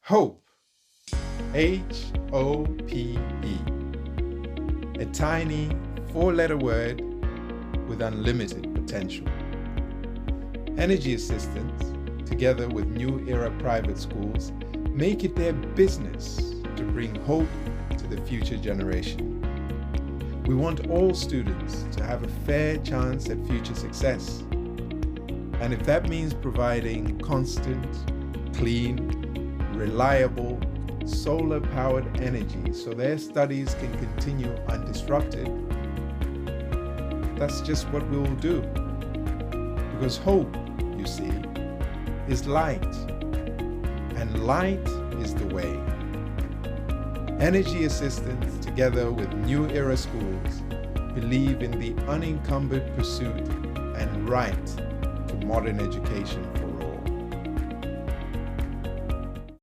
Hope, H-O-P-E, a tiny four-letter word with unlimited potential. Energy Assistance, together with New Era private schools, make it their business to bring hope to the future generation. We want all students to have a fair chance at future success. And if that means providing constant, clean, reliable, solar-powered energy so their studies can continue undisrupted, that's just what we will do. Because hope, you see, is light, and light is the way. Energy Assistance, together with New Era schools, believe in the unencumbered pursuit and right to modern education